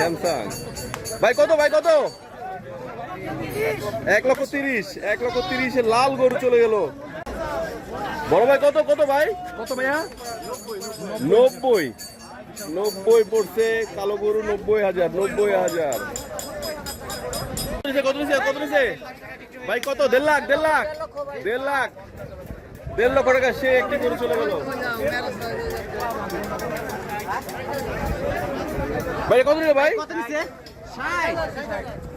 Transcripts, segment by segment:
Samsung. ভাই কত 1,30,000, 1,30,000 লাল গরু চলে গেল। বড় ভাই কত ভাই? কত ভাইয়া? 90 পড়ছে কালো গরু। 90,000। কত নিছে ভাই? কত? 1.5 লক্ষ টাকা। সে একটি গরু চলে গেল। ভাই কত নিল ভাই?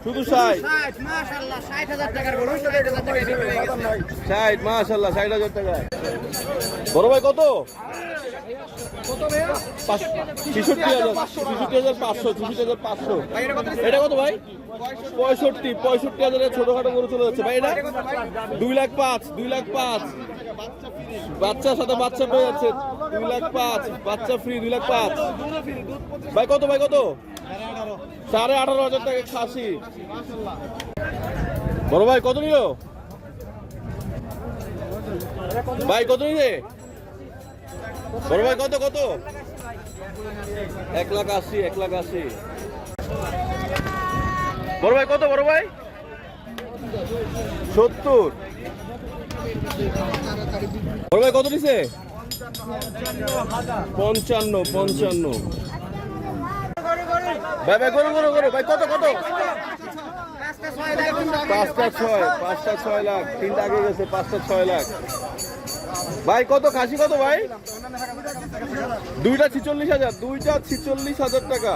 শুধু 60। মাশাআল্লাহ 60,000 টাকা। বড় ভাই কত? 66,500। এটা কত ভাই? 65,000 ছোটখাটো গরু চলে যাচ্ছে ভাই। এটা 2,05,000। বাচ্চার সাথে বাচ্চা পেয়ে যাচ্ছে 2,05,000। বাচ্চা ফ্রি 2,05,000। ভাই কত 18,500 টাকা খাসি। বড় ভাই কত নিল ভাই? কত নিলে বড় ভাই? কত 1,80,000। বড় ভাই কত? বড় ভাই 70। বড় ভাই কত নিছে? 55। ভাই গরু ভাই কত? 5টা 6 লাখ। 3টা আগে গেছে। 5টা 6 লাখ। ভাই কত খাসি? কত ভাই? 2টা 46,000 টাকা।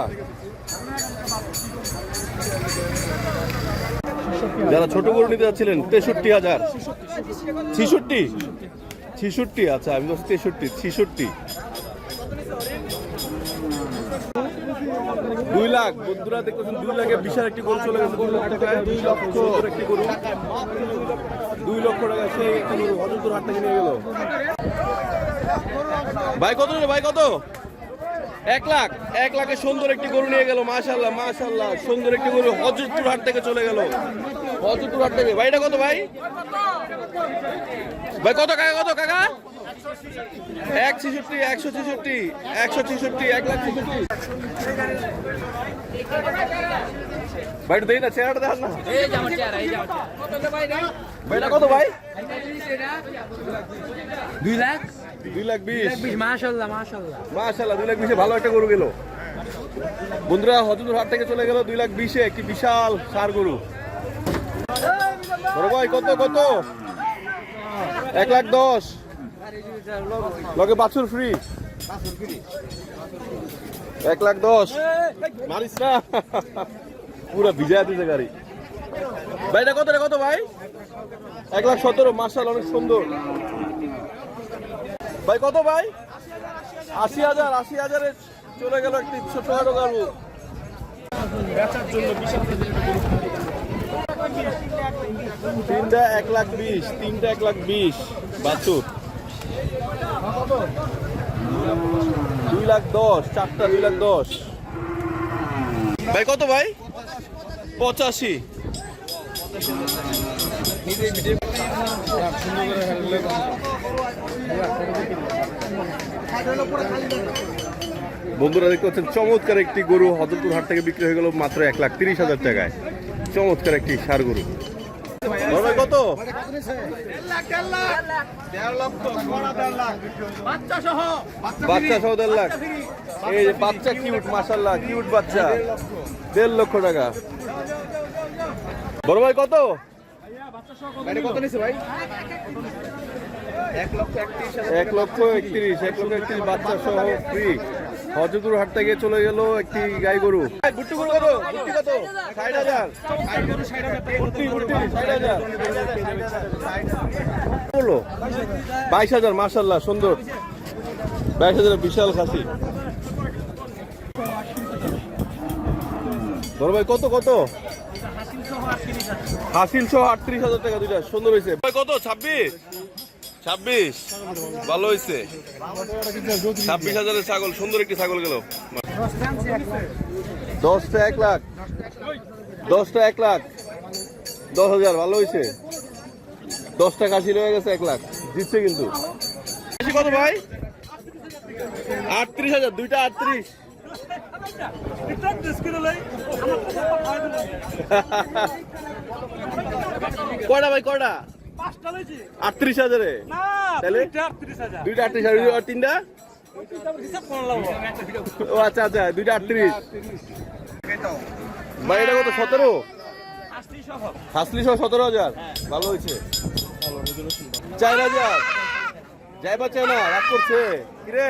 যারা ছোট গরু নিতে যাচ্ছিলেন 63,000। 66। আচ্ছা আমি বলছি 63। 2 লাখ। বন্ধুরা দেখতেছেন 2 লাখে বিশাল একটি গরু চলে গেছে। 2 লাখ টাকায় 2 লক্ষ একটি গরু। 2 লক্ষ টাকা সে একটি গরু হজরতুর হাট থেকে নিয়ে গেল। ভাই কত? 1 লাখে সুন্দর একটি গরু নিয়ে গেল। মাশাআল্লাহ সুন্দর একটি গরু হজরতুর হাট থেকে চলে গেল। হজরতুর হাট থেকে। ভাই এটা কত ভাই? ভাই কত কাকা? 166। 1,66,000। ভাই দেই না, চেহারাটা দেখান না। ভাইটা কত ভাই? 2,20,000। মাশাআল্লাহ 2,20,000 ভালো একটা গরু গেল। বন্ধুরা হজরতুর হাট থেকে চলে গেল 2,20,000 একটি বিশাল ষাঁড় গরু। বড় ভাই কত? 1,10,000। লগে বাছুর ফ্রি। 1,10,000। মারিস না, পুরা ভিজা দিতে গাড়ি। ভাইটা কত ভাই? 1,17,000। মাশাআল্লাহ অনেক সুন্দর। ভাই কত ভাই? 80,000 চলে গেল একটি ছোটখাটো গরু। বেচার জন্য বিশাল 3টা 1,20,000। 3টা 1,20,000 বাছুর। 2,10,000। 4টা 2,10,000। ভাই কত ভাই? 85। বন্ধুরা দেখতে পাচ্ছেন চমৎকার একটি গরু হজরতুর হাট থেকে বিক্রি হয়ে গেল মাত্র 1,30,000 টাকায়। চমৎকার একটি ষাঁড় গরু। ভাই কত? বাচ্চা সহ 1.5 লাখ। এই যে বাচ্চা কিউট, মাশাআল্লাহ কিউট বাচ্চা। 1.5 লক্ষ টাকা। বড় ভাই কত? কত নিছে ভাই? 1,31,000। বাচ্চা সহ ফ্রি। হজরতুর হাট থেকে চলে গেল একটি গাই গরু। বুট্টি গরু কত? 60,000। 22,000। মাশাআল্লাহ সুন্দর। 22,000 বিশাল খাসি। বড় ভাই কত? হাসিল সহ 38,000 টাকা দুইটা। সুন্দর হয়েছে ভাই। কত? 26। ভালো হয়েছে। 26,000 ছাগল। সুন্দর একটি ছাগল গেল। 10টা 1 লাখ। 10,000 ভালো হয়েছে। 10টা খাসি রয়ে গেছে 1 লাখ। জিতছে কিন্তু। কত ভাই? 38,000। দুইটা 38। কয়টা ভাই কয়টা? 38,000-এ। তাহলে দুইটা 38,000 আর তিনটা? ও আচ্ছা আচ্ছা, দুইটা 38। ভাই এটা কত? 17? হাসলি সহ 17,000। ভালো হয়েছে। 4,000 যাইবা চাই না, রাগ করছে কিরে?